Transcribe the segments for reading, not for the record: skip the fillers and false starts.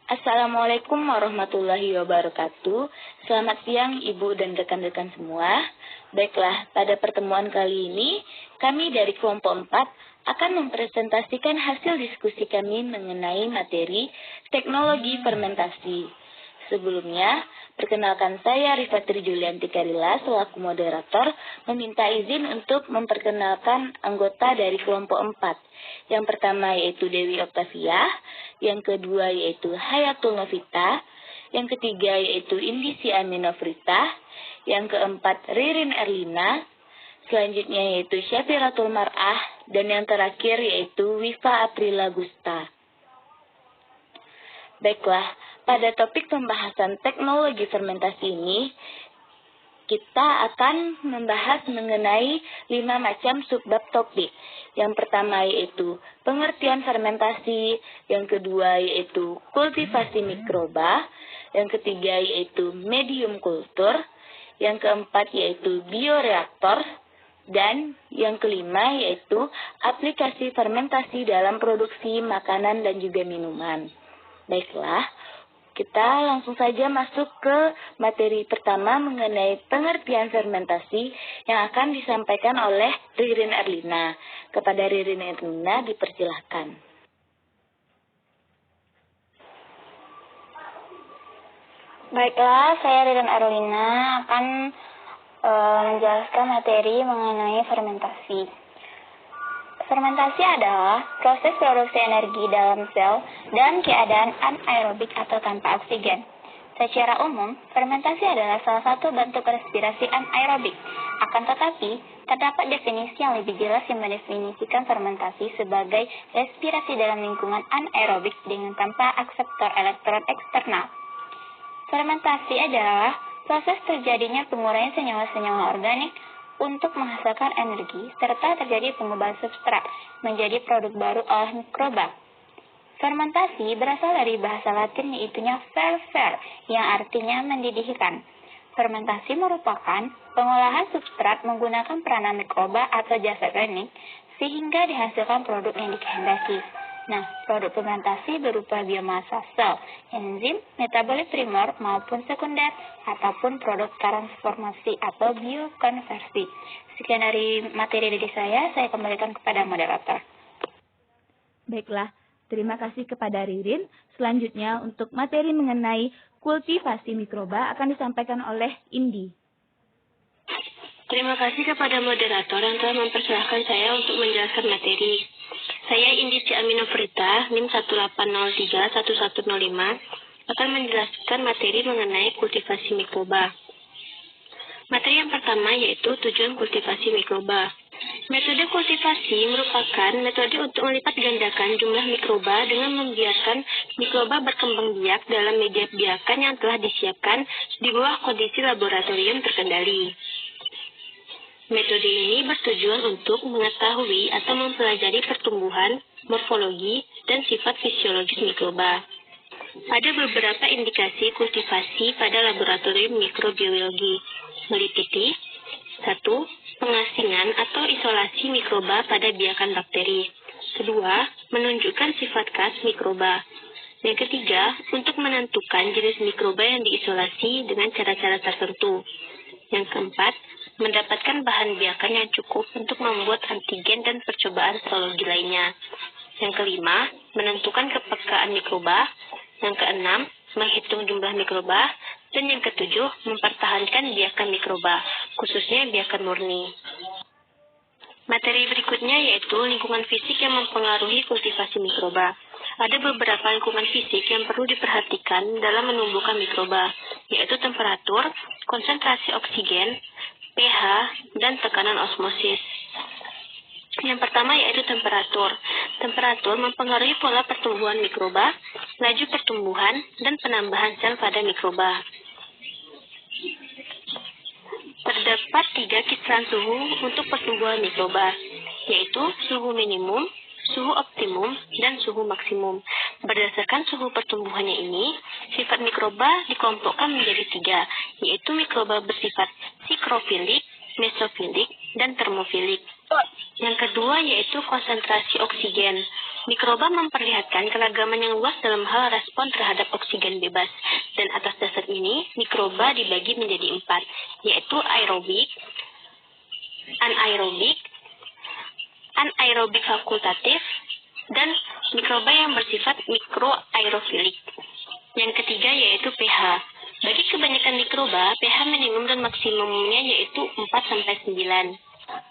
Assalamualaikum warahmatullahi wabarakatuh. Selamat siang Ibu dan rekan-rekan semua. Baiklah, pada pertemuan kali ini, kami dari kelompok 4 akan mempresentasikan hasil diskusi kami mengenai materi teknologi fermentasi. Sebelumnya, perkenalkan saya Rifatri Julianti Karila selaku moderator meminta izin untuk memperkenalkan anggota dari kelompok 4. Yang pertama yaitu Dewi Oktavia, yang kedua yaitu Hayatul Novita, yang ketiga yaitu Indisi Aminofrita, yang keempat Ririn Erlina, selanjutnya yaitu Syafiratul Mar'ah, dan yang terakhir yaitu Wifa Aprila Gusta. Baiklah, pada topik pembahasan teknologi fermentasi ini, kita akan membahas mengenai 5 macam subbab topik. Yang pertama yaitu pengertian fermentasi, yang kedua yaitu kultivasi mikroba, yang ketiga yaitu medium kultur, yang keempat yaitu bioreaktor, dan yang kelima yaitu aplikasi fermentasi dalam produksi makanan dan juga minuman. Baiklah, kita langsung saja masuk ke materi pertama mengenai pengertian fermentasi yang akan disampaikan oleh Ririn Erlina. Kepada Ririn Erlina dipersilahkan. Baiklah, saya Ririn Erlina akan menjelaskan materi mengenai fermentasi. Fermentasi adalah proses produksi energi dalam sel dan keadaan anaerobik atau tanpa oksigen. Secara umum, fermentasi adalah salah satu bentuk respirasi anaerobik. Akan tetapi, terdapat definisi yang lebih jelas yang mendefinisikan fermentasi sebagai respirasi dalam lingkungan anaerobik dengan tanpa akseptor elektron eksternal. Fermentasi adalah proses terjadinya pengurangan senyawa-senyawa organik untuk menghasilkan energi, serta terjadi pengubahan substrat menjadi produk baru oleh mikroba. Fermentasi berasal dari bahasa Latin yaitunya fervere, yang artinya mendidihkan. Fermentasi merupakan pengolahan substrat menggunakan peranan mikroba atau zat organik, sehingga dihasilkan produk yang dikehendaki. Nah, produk fermentasi berupa biomasa sel, enzim, metabolit primer maupun sekunder, ataupun produk transformasi atau biokonversi. Sekian dari materi dari saya kembalikan kepada moderator. Baiklah, terima kasih kepada Ririn. Selanjutnya untuk materi mengenai kultivasi mikroba akan disampaikan oleh Indi. Terima kasih kepada moderator yang telah mempersilahkan saya untuk menjelaskan materi. Saya Indisi Aminofrita, NIM 18031105, akan menjelaskan materi mengenai kultivasi mikroba. Materi yang pertama yaitu tujuan kultivasi mikroba. Metode kultivasi merupakan metode untuk melipat gandakan jumlah mikroba dengan membiarkan mikroba berkembang biak dalam media biakan yang telah disiapkan di bawah kondisi laboratorium terkendali. Metode ini bertujuan untuk mengetahui atau mempelajari pertumbuhan, morfologi, dan sifat fisiologis mikroba. Ada beberapa indikasi kultivasi pada laboratorium mikrobiologi, meliputi 1. Pengasingan atau isolasi mikroba pada biakan bakteri. 2. Menunjukkan sifat khas mikroba. Yang ketiga, untuk menentukan jenis mikroba yang diisolasi dengan cara-cara tertentu. Yang keempat, mendapatkan bahan biakan yang cukup untuk membuat antigen dan percobaan serologi lainnya. Yang kelima, menentukan kepekaan mikroba. Yang keenam, menghitung jumlah mikroba. Dan yang ketujuh, mempertahankan biakan mikroba, khususnya biakan murni. Materi berikutnya yaitu lingkungan fisik yang mempengaruhi kultivasi mikroba. Ada beberapa lingkungan fisik yang perlu diperhatikan dalam menumbuhkan mikroba, yaitu temperatur, konsentrasi oksigen, pH, dan tekanan osmosis. Yang pertama yaitu temperatur. Temperatur mempengaruhi pola pertumbuhan mikroba, laju pertumbuhan, dan penambahan sel pada mikroba. Terdapat 3 kisaran suhu untuk pertumbuhan mikroba, yaitu suhu minimum, suhu optimum, dan suhu maksimum. Berdasarkan suhu pertumbuhannya ini, sifat mikroba dikelompokkan menjadi 3, yaitu mikroba bersifat sikrofilik, mesofilik, dan termofilik. Yang kedua yaitu konsentrasi oksigen. Mikroba memperlihatkan keragaman yang luas dalam hal respon terhadap oksigen bebas. Dan atas dasar ini, mikroba dibagi menjadi 4, yaitu aerobik, anaerobik, anaerobik fakultatif, dan mikroba yang bersifat mikroaerofilik. Yang ketiga yaitu pH. Bagi kebanyakan mikroba, pH minimum dan maksimumnya yaitu 4-9.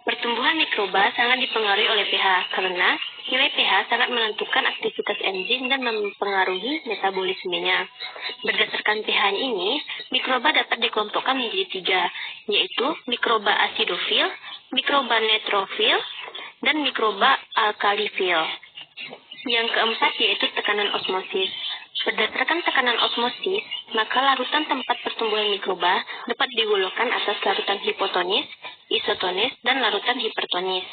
Pertumbuhan mikroba sangat dipengaruhi oleh pH karena nilai pH sangat menentukan aktivitas enzim dan mempengaruhi metabolismenya. Berdasarkan pH ini, mikroba dapat dikelompokkan menjadi 3, yaitu mikroba asidofil, mikroba neutrofil, dan mikroba alkalifil. Yang keempat yaitu tekanan osmosis. Berdasarkan tekanan osmosis, maka larutan tempat pertumbuhan mikroba dapat digolongkan atas larutan hipotonis, isotonis, dan larutan hipertonis.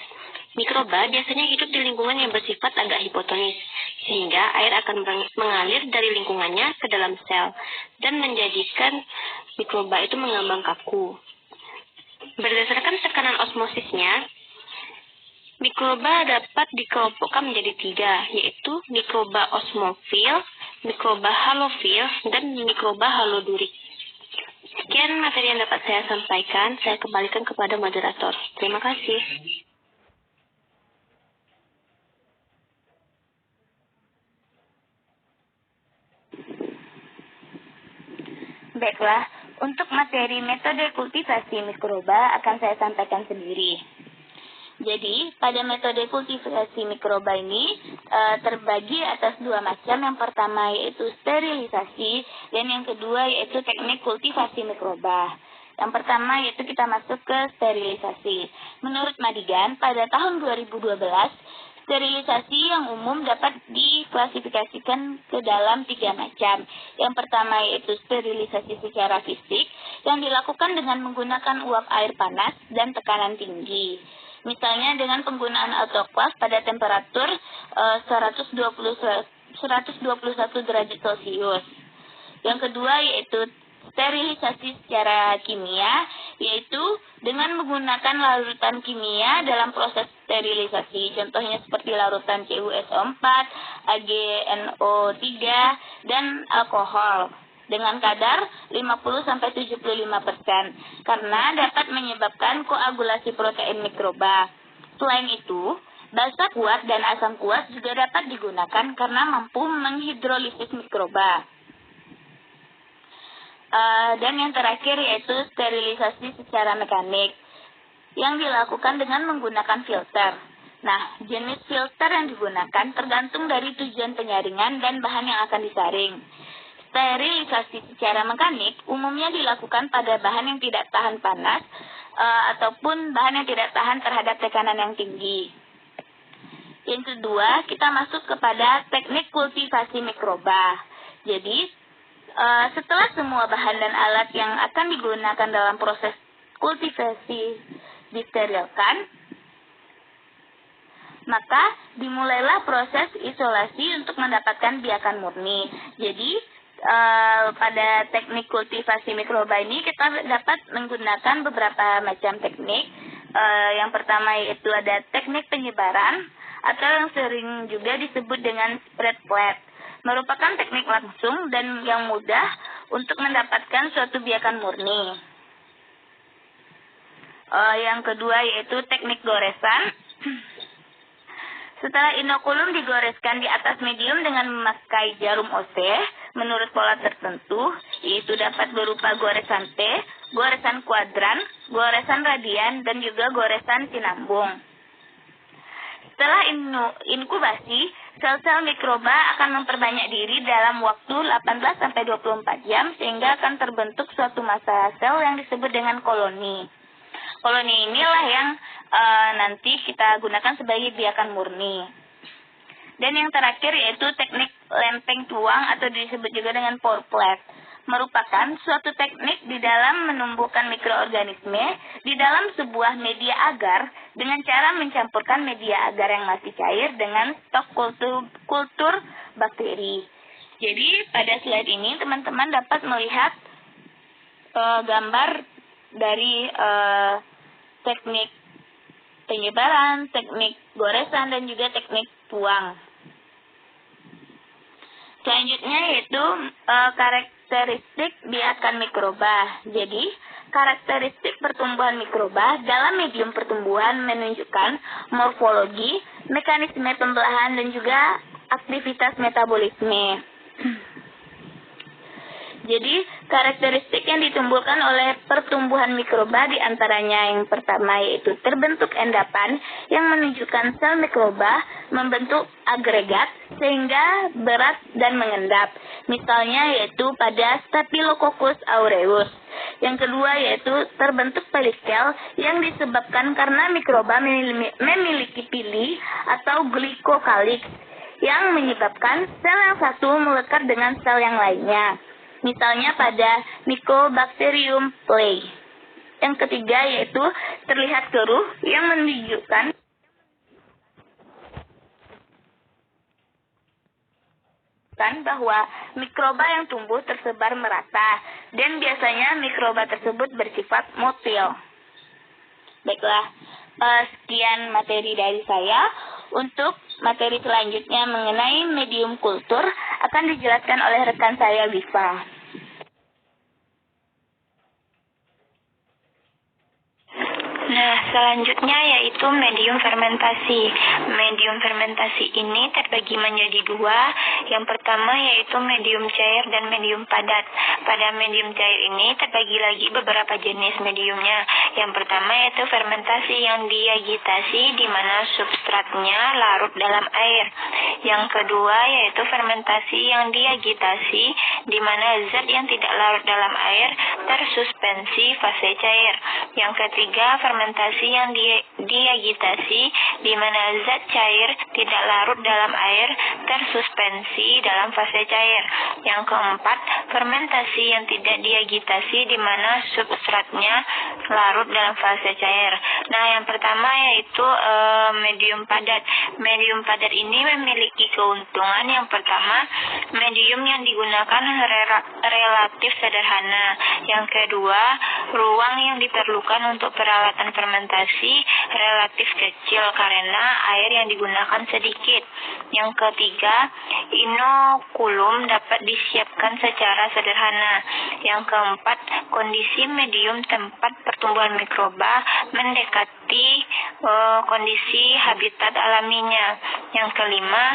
Mikroba biasanya hidup di lingkungan yang bersifat agak hipotonis, sehingga air akan mengalir dari lingkungannya ke dalam sel, dan menjadikan mikroba itu mengambang kaku. Berdasarkan tekanan osmosisnya, mikroba dapat dikelompokkan menjadi 3, yaitu mikroba osmofil, mikroba halofil, dan mikroba halodurik. Sekian materi yang dapat saya sampaikan, saya kembalikan kepada moderator. Terima kasih. Baiklah, untuk materi metode kultivasi mikroba akan saya sampaikan sendiri. Jadi, pada metode kultivasi mikroba ini terbagi atas 2 macam. Yang pertama yaitu sterilisasi, dan yang kedua yaitu teknik kultivasi mikroba. Yang pertama yaitu kita masuk ke sterilisasi. Menurut Madigan, pada tahun 2012, sterilisasi yang umum dapat diklasifikasikan ke dalam 3 macam. Yang pertama yaitu sterilisasi secara fisik, yang dilakukan dengan menggunakan uap air panas dan tekanan tinggi. Misalnya dengan penggunaan autoklav pada temperatur 121 derajat Celcius. Yang kedua yaitu sterilisasi secara kimia, yaitu dengan menggunakan larutan kimia dalam proses sterilisasi. Contohnya seperti larutan CuSO4, AgNO3, dan alkohol dengan kadar 50-75% karena dapat menyebabkan koagulasi protein mikroba. Selain itu, basa kuat dan asam kuat juga dapat digunakan karena mampu menghidrolisis mikroba. Dan yang terakhir yaitu sterilisasi secara mekanik yang dilakukan dengan menggunakan filter. Nah, jenis filter yang digunakan tergantung dari tujuan penyaringan dan bahan yang akan disaring. Sterilisasi secara mekanik umumnya dilakukan pada bahan yang tidak tahan panas ataupun bahan yang tidak tahan terhadap tekanan yang tinggi. Yang kedua, kita masuk kepada teknik kultivasi mikroba. Jadi, setelah semua bahan dan alat yang akan digunakan dalam proses kultivasi disterilkan, maka dimulailah proses isolasi untuk mendapatkan biakan murni. Jadi, pada teknik kultivasi mikroba ini kita dapat menggunakan beberapa macam teknik. Yang pertama yaitu ada teknik penyebaran atau yang sering juga disebut dengan spread plat. Merupakan teknik langsung dan yang mudah untuk mendapatkan suatu biakan murni. Yang kedua yaitu teknik goresan. Setelah inokulum digoreskan di atas medium dengan memakai jarum OC menurut pola tertentu, yaitu dapat berupa goresan T, goresan kuadran, goresan radian, dan juga goresan sinambung. Setelah inkubasi, sel-sel mikroba akan memperbanyak diri dalam waktu 18-24 jam sehingga akan terbentuk suatu massa sel yang disebut dengan koloni. Koloni inilah yang nanti kita gunakan sebagai biakan murni. Dan yang terakhir yaitu teknik lempeng tuang atau disebut juga dengan pour plat. Merupakan suatu teknik di dalam menumbuhkan mikroorganisme di dalam sebuah media agar dengan cara mencampurkan media agar yang masih cair dengan stok kultur bakteri. Jadi pada slide ini teman-teman dapat melihat gambar dari teknik penyebaran, teknik goresan, dan juga teknik tuang. Selanjutnya yaitu karakteristik biakan mikroba. Jadi, karakteristik pertumbuhan mikroba dalam medium pertumbuhan menunjukkan morfologi, mekanisme pembelahan, dan juga aktivitas metabolisme. Jadi, karakteristik yang ditimbulkan oleh pertumbuhan mikroba diantaranya yang pertama yaitu terbentuk endapan yang menunjukkan sel mikroba membentuk agregat sehingga berat dan mengendap. Misalnya yaitu pada Staphylococcus aureus. Yang kedua yaitu terbentuk pelikel yang disebabkan karena mikroba memiliki pili atau glikokaliks yang menyebabkan sel yang satu melekat dengan sel yang lainnya. Misalnya pada Mycobacterium leyi. Yang ketiga yaitu terlihat keruh yang menunjukkan bahwa mikroba yang tumbuh tersebar merata dan biasanya mikroba tersebut bersifat motil. Baiklah, sekian materi dari saya. Untuk materi selanjutnya mengenai medium kultur akan dijelaskan oleh rekan saya Viva. Nah, selanjutnya yaitu medium fermentasi. Medium fermentasi ini terbagi menjadi dua. Yang pertama yaitu medium cair dan medium padat. Pada medium cair ini terbagi lagi beberapa jenis mediumnya. Yang pertama yaitu fermentasi yang diagitasi di mana substratnya larut dalam air. Yang kedua yaitu fermentasi yang diagitasi di mana zat yang tidak larut dalam air tersuspensi fase cair. Yang ketiga fermentasi yang diagitasi di mana zat cair tidak larut dalam air tersuspensi dalam fase cair. Yang keempat fermentasi yang tidak diagitasi di mana substratnya larut dalam fase cair. Nah, yang pertama yaitu medium padat. Medium padat ini memiliki keuntungan yang pertama, medium yang digunakan relatif sederhana. Yang kedua, ruang yang diperlukan untuk peralatan fermentasi relatif kecil karena air yang digunakan sedikit. Yang ketiga, inokulum dapat disiapkan secara sederhana. Yang keempat, kondisi medium tempat pertumbuhan mikroba mendekati kondisi habitat alaminya. Yang kelima,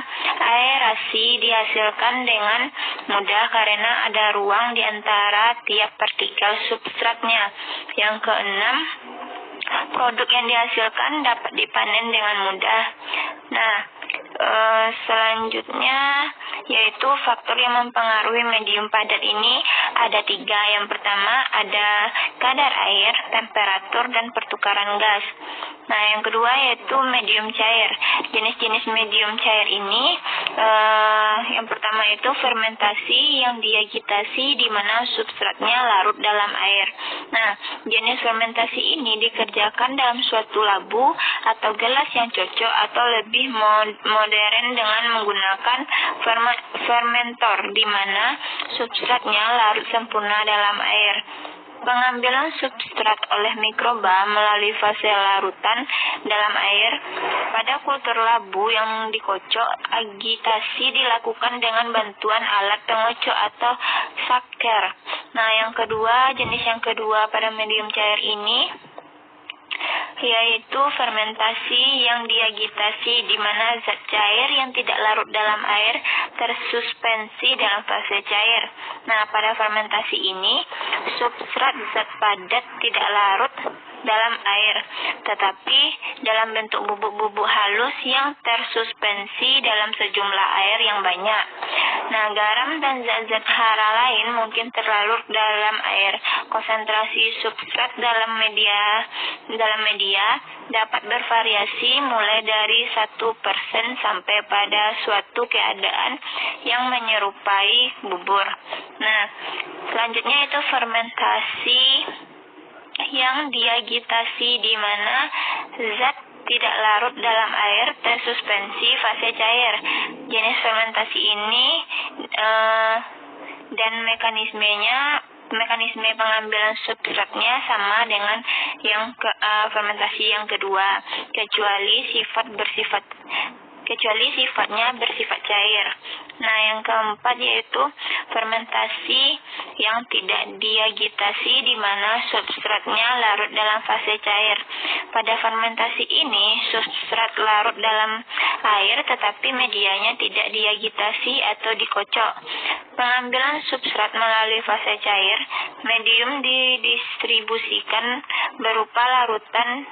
aerasi dihasilkan dengan mudah karena ada ruang di antara tiap partikel substratnya. Yang keenam, produk yang dihasilkan dapat dipanen dengan mudah. Nah, selanjutnya yaitu faktor yang mempengaruhi medium padat ini ada 3. Yang pertama ada kadar air, temperatur, dan pertukaran gas. Nah, yang kedua yaitu medium cair. Jenis-jenis medium cair ini yang pertama itu fermentasi yang diagitasi di mana substratnya larut dalam air. Nah, jenis fermentasi ini dikerjakan dalam suatu labu atau gelas yang cocok atau lebih modern dengan menggunakan fermentor di mana substratnya larut sempurna dalam air. Pengambilan substrat oleh mikroba melalui fase larutan dalam air. Pada kultur labu yang dikocok, agitasi dilakukan dengan bantuan alat pengocok atau shaker. Nah, jenis yang kedua pada medium cair ini yaitu fermentasi yang diagitasi di mana zat cair yang tidak larut dalam air tersuspensi dalam fase cair. Nah, pada fermentasi ini substrat zat padat tidak larut dalam air, tetapi dalam bentuk bubuk-bubuk halus yang tersuspensi dalam sejumlah air yang banyak. Nah, garam dan zat-zat hara lain mungkin terlarut dalam air. Konsentrasi substrat dalam media dapat bervariasi mulai dari 1% sampai pada suatu keadaan yang menyerupai bubur. Nah, selanjutnya itu fermentasi yang diagitasi di mana zat tidak larut dalam air tersuspensi fase cair. Jenis fermentasi ini dan mekanisme pengambilan substratnya sama dengan fermentasi yang kedua, kecuali sifatnya bersifat cair. Nah, yang keempat yaitu fermentasi yang tidak diagitasi di mana substratnya larut dalam fase cair. Pada fermentasi ini, substrat larut dalam air tetapi medianya tidak diagitasi atau dikocok. Pengambilan substrat melalui fase cair, medium didistribusikan berupa larutan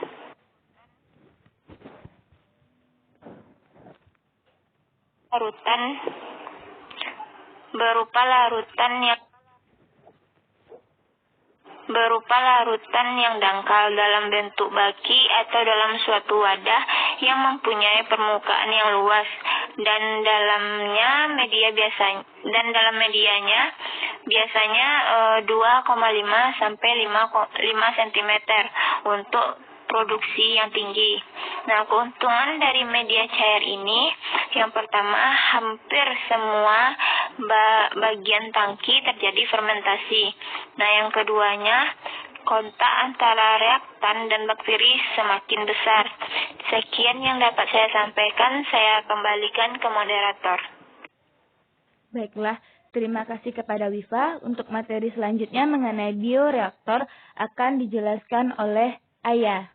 yang dangkal dalam bentuk baki atau dalam suatu wadah yang mempunyai permukaan yang luas dan dalam medianya biasanya 2,5 sampai 5 cm untuk produksi yang tinggi. Nah, keuntungan dari media cair ini, yang pertama, hampir semua bagian tangki terjadi fermentasi. Nah, yang keduanya, kontak antara reaktan dan bakteri semakin besar. Sekian yang dapat saya sampaikan, saya kembalikan ke moderator. Baiklah, terima kasih kepada Wifa. Untuk materi selanjutnya mengenai bioreaktor akan dijelaskan oleh Ayah.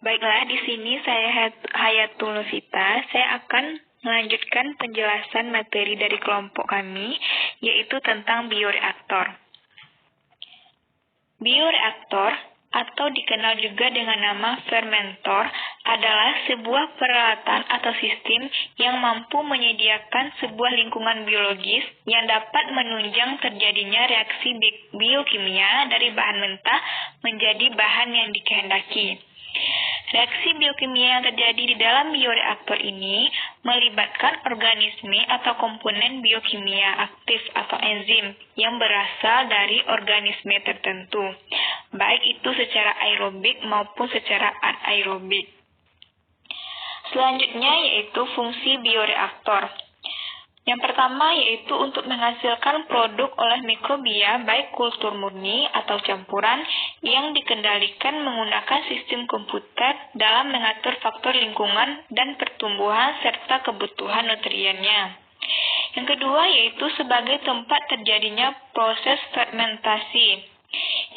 Baiklah, di sini saya Hayatul Nufita. Saya akan melanjutkan penjelasan materi dari kelompok kami, yaitu tentang bioreaktor. Bioreaktor, atau dikenal juga dengan nama fermentor, adalah sebuah peralatan atau sistem yang mampu menyediakan sebuah lingkungan biologis yang dapat menunjang terjadinya reaksi biokimia dari bahan mentah menjadi bahan yang dikehendaki. Reaksi biokimia yang terjadi di dalam bioreaktor ini melibatkan organisme atau komponen biokimia aktif atau enzim yang berasal dari organisme tertentu, baik itu secara aerobik maupun secara anaerobik. Selanjutnya yaitu fungsi bioreaktor. Yang pertama yaitu untuk menghasilkan produk oleh mikrobia baik kultur murni atau campuran yang dikendalikan menggunakan sistem komputer dalam mengatur faktor lingkungan dan pertumbuhan serta kebutuhan nutriennya. Yang kedua yaitu sebagai tempat terjadinya proses fermentasi.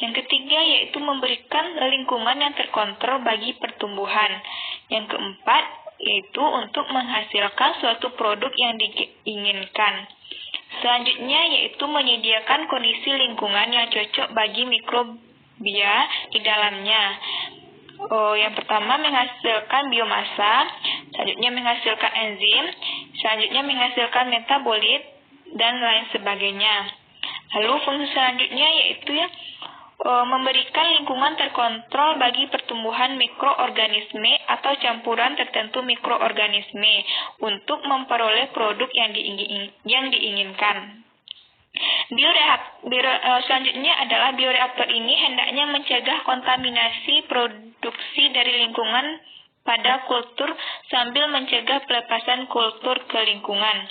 Yang ketiga yaitu memberikan lingkungan yang terkontrol bagi pertumbuhan. Yang keempat yaitu untuk menghasilkan suatu produk yang diinginkan. Selanjutnya yaitu menyediakan kondisi lingkungan yang cocok bagi mikrobia di dalamnya. Yang pertama menghasilkan biomasa, selanjutnya menghasilkan enzim, selanjutnya menghasilkan metabolit, dan lain sebagainya. Lalu fungsi selanjutnya yaitu memberikan lingkungan terkontrol bagi pertumbuhan mikroorganisme atau campuran tertentu mikroorganisme untuk memperoleh produk yang diinginkan. Selanjutnya adalah bioreaktor ini hendaknya mencegah kontaminasi produksi dari lingkungan pada kultur sambil mencegah pelepasan kultur ke lingkungan.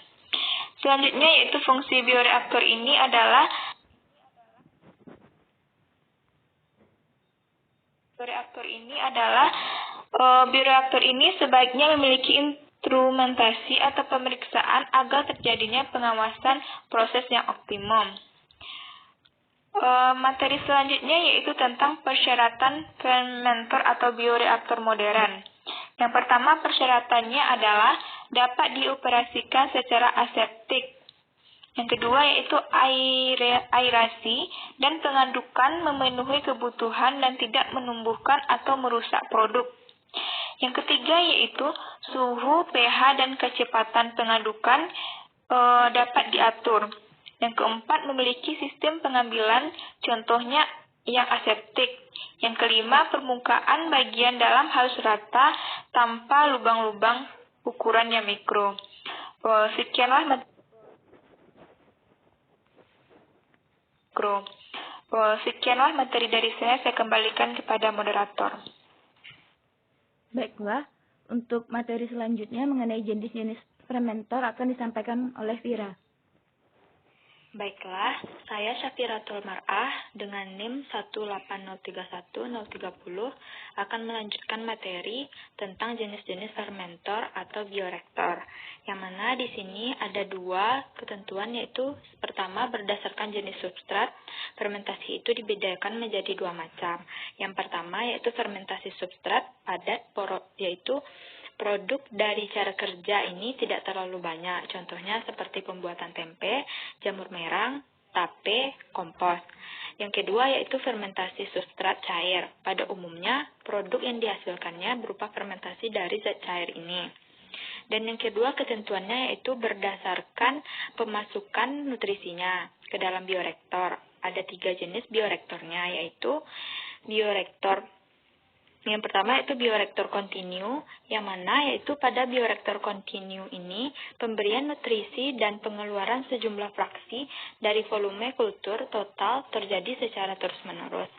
Selanjutnya yaitu fungsi bioreaktor ini adalah bioreaktor ini sebaiknya memiliki instrumentasi atau pemeriksaan agar terjadinya pengawasan proses yang optimum. Materi selanjutnya yaitu tentang persyaratan fermentor atau bioreaktor modern. Yang pertama persyaratannya adalah dapat dioperasikan secara aseptik. Yang kedua yaitu aerasi dan pengadukan memenuhi kebutuhan dan tidak menumbuhkan atau merusak produk. Yang ketiga yaitu suhu, pH, dan kecepatan pengadukan dapat diatur. Yang keempat memiliki sistem pengambilan, contohnya yang aseptik. Yang kelima permukaan bagian dalam harus rata tanpa lubang-lubang ukuran yang mikro. Sekianlah materi dari saya kembalikan kepada moderator. Baiklah, untuk materi selanjutnya mengenai jenis-jenis fermentor akan disampaikan oleh Vira. Baiklah, saya Syafiratul Mar'ah dengan NIM 18031-030 akan melanjutkan materi tentang jenis-jenis fermentor atau bioreaktor. Yang mana di sini ada dua ketentuan, yaitu pertama berdasarkan jenis substrat, fermentasi itu dibedakan menjadi dua macam. Yang pertama yaitu fermentasi substrat padat, yaitu produk dari cara kerja ini tidak terlalu banyak. Contohnya seperti pembuatan tempe, jamur merang, tape, kompos. Yang kedua yaitu fermentasi substrat cair. Pada umumnya, produk yang dihasilkannya berupa fermentasi dari zat cair ini. Dan yang kedua ketentuannya yaitu berdasarkan pemasukan nutrisinya ke dalam bioreaktor. Ada 3 jenis bioreaktornya, yaitu bioreaktor yang pertama yaitu bioreaktor kontinu, yang mana yaitu pada bioreaktor kontinu ini pemberian nutrisi dan pengeluaran sejumlah fraksi dari volume kultur total terjadi secara terus-menerus.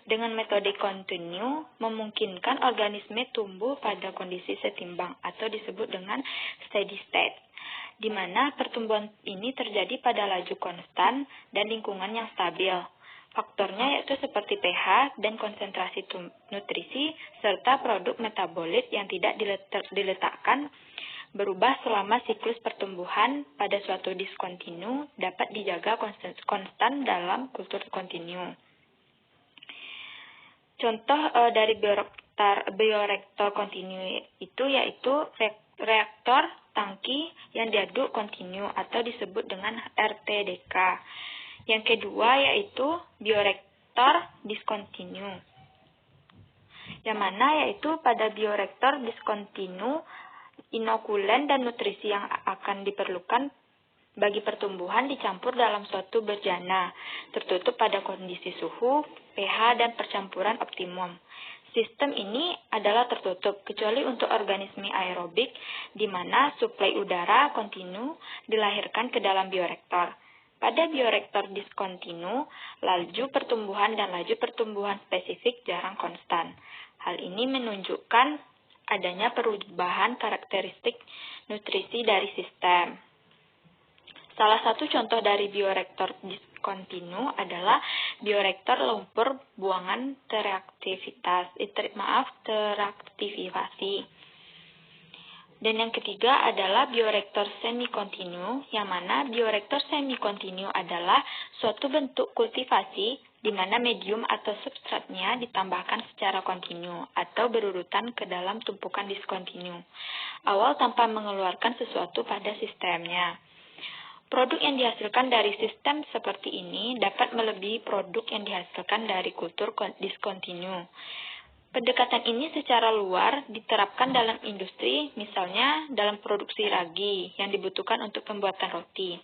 Dengan metode kontinu memungkinkan organisme tumbuh pada kondisi setimbang atau disebut dengan steady state, di mana pertumbuhan ini terjadi pada laju konstan dan lingkungan yang stabil. Faktornya yaitu seperti pH dan konsentrasi nutrisi serta produk metabolit yang tidak diletakkan berubah selama siklus pertumbuhan pada suatu diskontinu dapat dijaga konstan dalam kultur kontinu. Contoh dari bioreaktor kontinu itu yaitu reaktor tangki yang diaduk kontinu atau disebut dengan RTDK. Yang kedua yaitu bioreaktor diskontinu, yang mana yaitu pada bioreaktor diskontinu inokulen dan nutrisi yang akan diperlukan bagi pertumbuhan dicampur dalam suatu bejana tertutup pada kondisi suhu, pH, dan percampuran optimum. Sistem ini adalah tertutup kecuali untuk organisme aerobik di mana suplai udara kontinu dilahirkan ke dalam bioreaktor. Pada bioreaktor diskontinu, laju pertumbuhan dan laju pertumbuhan spesifik jarang konstan. Hal ini menunjukkan adanya perubahan karakteristik nutrisi dari sistem. Salah satu contoh dari bioreaktor diskontinu adalah bioreaktor lumpur buangan teraktivasi. Dan yang ketiga adalah bioreaktor semi-kontinu, yang mana bioreaktor semi-kontinu adalah suatu bentuk kultivasi di mana medium atau substratnya ditambahkan secara kontinu atau berurutan ke dalam tumpukan diskontinu, awal tanpa mengeluarkan sesuatu pada sistemnya. Produk yang dihasilkan dari sistem seperti ini dapat melebihi produk yang dihasilkan dari kultur diskontinu. Pendekatan ini secara luar diterapkan dalam industri, misalnya dalam produksi ragi yang dibutuhkan untuk pembuatan roti.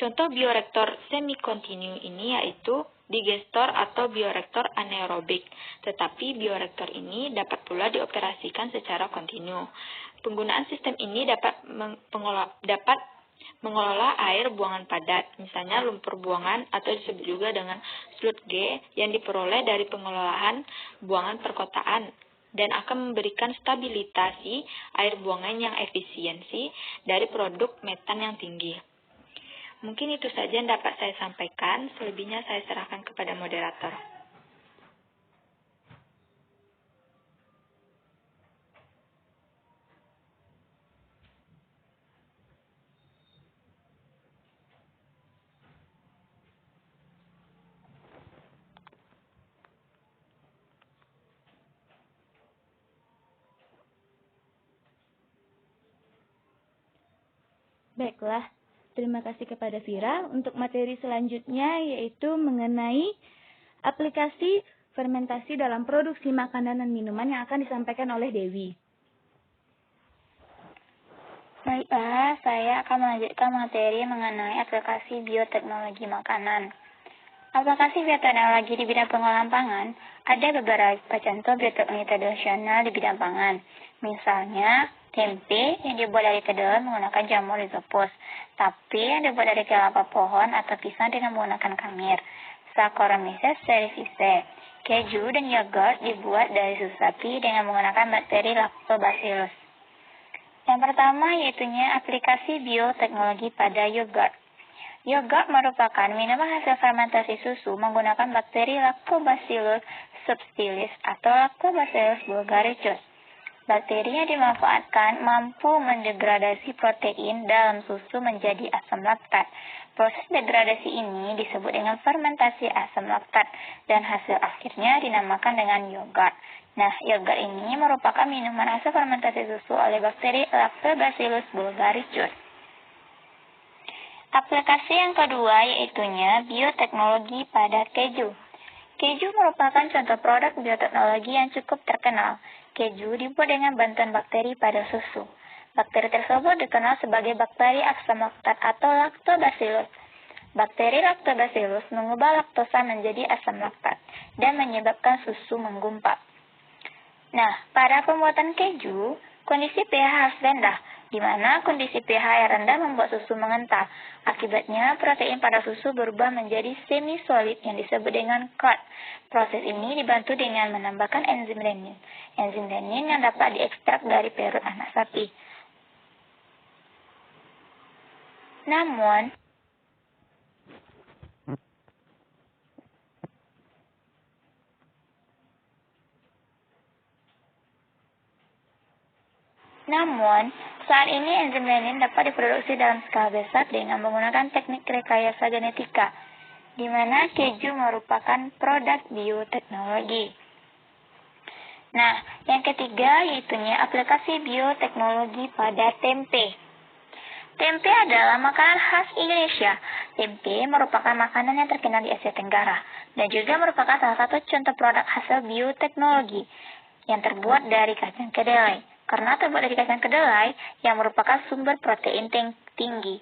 Contoh bioreaktor semi-kontinu ini yaitu digestor atau bioreaktor anaerobik, tetapi bioreaktor ini dapat pula dioperasikan secara kontinu. Penggunaan sistem ini dapat mengelola air buangan padat, misalnya lumpur buangan atau disebut juga dengan sludge yang diperoleh dari pengelolaan buangan perkotaan dan akan memberikan stabilisasi air buangan yang efisiensi dari produk metan yang tinggi. Mungkin itu saja yang dapat saya sampaikan, selebihnya saya serahkan kepada moderator. Baiklah, terima kasih kepada Vira. Untuk materi selanjutnya yaitu mengenai aplikasi fermentasi dalam produksi makanan dan minuman yang akan disampaikan oleh Dewi. Baiklah, saya akan melanjutkan materi mengenai aplikasi bioteknologi makanan. Aplikasi bioteknologi di bidang pengolahan pangan ada beberapa contoh bioteknologi tradisional di bidang pangan. Misalnya, tempe yang dibuat dari kedelai menggunakan jamur rhizopus, tape yang dibuat dari kelapa pohon atau pisang dengan menggunakan kamir, Saccharomyces cerevisiae, keju dan yogurt dibuat dari susu sapi dengan menggunakan bakteri Lactobacillus. Yang pertama yaitunya aplikasi bioteknologi pada yogurt. Yogurt merupakan minuman hasil fermentasi susu menggunakan bakteri Lactobacillus subtilis atau Lactobacillus bulgaricus. Bakteri yang dimanfaatkan mampu mendegradasi protein dalam susu menjadi asam laktat. Proses degradasi ini disebut dengan fermentasi asam laktat dan hasil akhirnya dinamakan dengan yogurt. Nah, yogurt ini merupakan minuman hasil fermentasi susu oleh bakteri Lactobacillus bulgaricus. Aplikasi yang kedua yaitunya bioteknologi pada keju. Keju merupakan contoh produk bioteknologi yang cukup terkenal. Keju dibuat dengan bantuan bakteri pada susu. Bakteri tersebut dikenal sebagai bakteri asam laktat atau lactobacillus. Bakteri lactobacillus mengubah laktosa menjadi asam laktat dan menyebabkan susu menggumpal. Nah, pada pembuatan keju, kondisi pH harus rendah, di mana kondisi pH yang rendah membuat susu mengental. Akibatnya, protein pada susu berubah menjadi semi-solid yang disebut dengan curd. Proses ini dibantu dengan menambahkan enzim renin. Enzim renin yang dapat diekstrak dari perut anak sapi. Namun, saat ini enzim renin dapat diproduksi dalam skala besar dengan menggunakan teknik rekayasa genetika, di mana keju merupakan produk bioteknologi. Nah, yang ketiga yaitunya aplikasi bioteknologi pada tempe. Tempe adalah makanan khas Indonesia. Tempe merupakan makanan yang terkenal di Asia Tenggara dan juga merupakan salah satu contoh produk hasil bioteknologi yang terbuat dari kacang kedelai. Karena terbuat dari kacang kedelai yang merupakan sumber protein tinggi.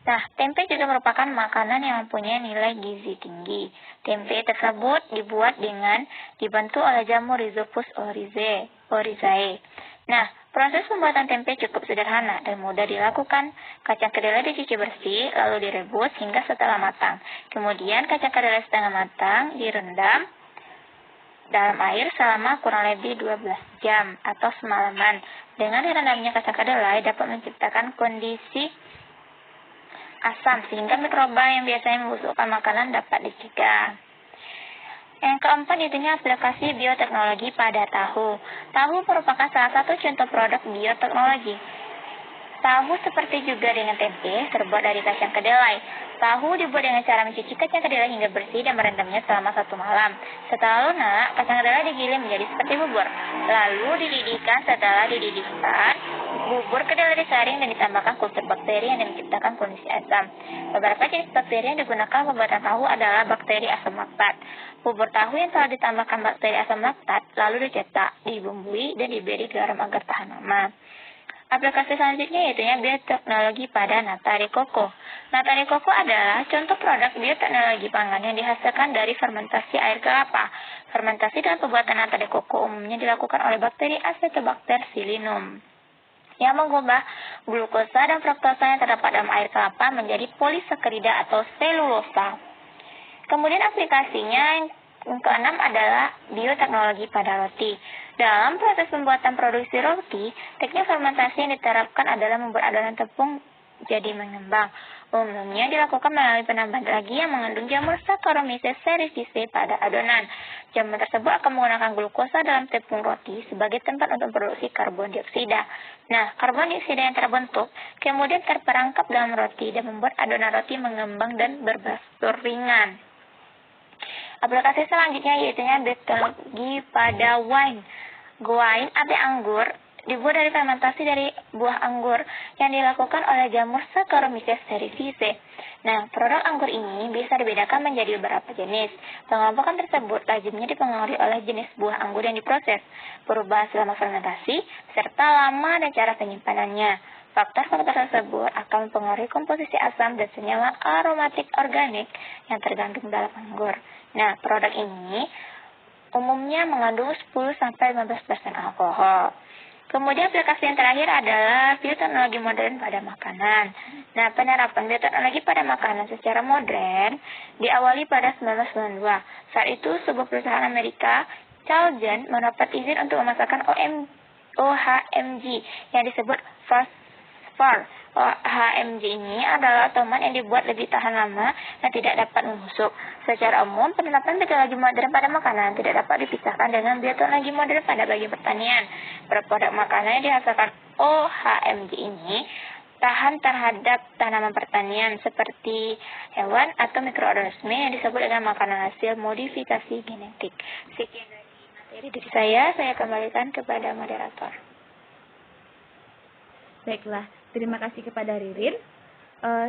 Nah, tempe juga merupakan makanan yang mempunyai nilai gizi tinggi. Tempe tersebut dibuat dengan dibantu oleh jamur Rhizopus oryzae. Nah, proses pembuatan tempe cukup sederhana dan mudah dilakukan. Kacang kedelai dicuci bersih, lalu direbus hingga setelah matang. Kemudian kacang kedelai setengah matang direndam dalam air selama kurang lebih 12 jam atau semalaman. Dengan direndamnya kacang kedelai dapat menciptakan kondisi asam sehingga mikroba yang biasanya membusukkan makanan dapat dicegah. Yang keempat itunya aplikasi bioteknologi pada tahu. Tahu merupakan salah satu contoh produk bioteknologi. Tahu seperti juga dengan tempe terbuat dari kacang kedelai. Tahu dibuat dengan cara mencuci kacang kedelai hingga bersih dan merendamnya selama 1 malam. Setelah lunak, kacang kedelai digiling menjadi seperti bubur. Lalu dididihkan. Setelah dididihkan, bubur kedelai disaring dan ditambahkan kultur bakteri yang menciptakan kondisi asam. Beberapa jenis bakteri yang digunakan pembuatan tahu adalah bakteri asam laktat. Bubur tahu yang telah ditambahkan bakteri asam laktat lalu dicetak, dibumbui, dan diberi garam agar tahan lama. Aplikasi selanjutnya yaitunya bioteknologi pada nata de coco. Nata de coco adalah contoh produk bioteknologi pangan yang dihasilkan dari fermentasi air kelapa. Fermentasi dan pembuatan nata de coco umumnya dilakukan oleh bakteri Acetobacter pseudomonas yang mengubah glukosa dan fruktosa yang terdapat dalam air kelapa menjadi polisakarida atau selulosa. Kemudian aplikasinya yang keenam adalah bioteknologi pada roti. Dalam proses pembuatan produksi roti, teknik fermentasi yang diterapkan adalah membuat adonan tepung jadi mengembang. Umumnya dilakukan melalui penambahan ragi yang mengandung jamur Saccharomyces cerevisiae pada adonan. Jamur tersebut akan menggunakan glukosa dalam tepung roti sebagai tempat untuk produksi karbon dioksida. Nah, karbon dioksida yang terbentuk kemudian terperangkap dalam roti dan membuat adonan roti mengembang dan berbakstur ringan. Aplikasi selanjutnya yaitunya bioteknologi pada wine. Wine atau anggur dibuat dari fermentasi dari buah anggur yang dilakukan oleh jamur Saccharomyces cerevisiae. Nah, produk anggur ini bisa dibedakan menjadi beberapa jenis. Pengelompokan tersebut lazimnya dipengaruhi oleh jenis buah anggur yang diproses, perubahan selama fermentasi, serta lama dan cara penyimpanannya. Faktor-faktor tersebut akan mempengaruhi komposisi asam dan senyawa aromatik organik yang terkandung dalam anggur. Nah, produk ini umumnya mengandung 10-15% alkohol. Kemudian aplikasi yang terakhir adalah bioteknologi modern pada makanan. Nah, penerapan bioteknologi pada makanan secara modern diawali pada 1992. Saat itu, sebuah perusahaan Amerika, Charlton, mendapat izin untuk memasarkan OHMG yang disebut far. HMG ini adalah tomat yang dibuat lebih tahan lama dan tidak dapat membusuk. Secara umum, penerapan teknologi modern pada makanan tidak dapat dipisahkan dengan bioteknologi modern pada bagian pertanian. Produk makanan yang dihasilkan OHMG ini tahan terhadap tanaman pertanian seperti hewan atau mikroorganisme yang disebut dengan makanan hasil modifikasi genetik. Sekian dari materi dari saya kembalikan kepada moderator. Baiklah, terima kasih kepada Ririn.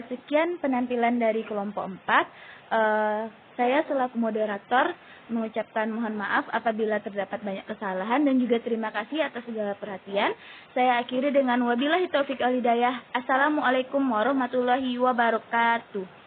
Sekian penampilan dari kelompok 4. Saya selaku moderator mengucapkan mohon maaf apabila terdapat banyak kesalahan dan juga terima kasih atas segala perhatian. Saya akhiri dengan wabillahi taufiq wal hidayah. Assalamualaikum warahmatullahi wabarakatuh.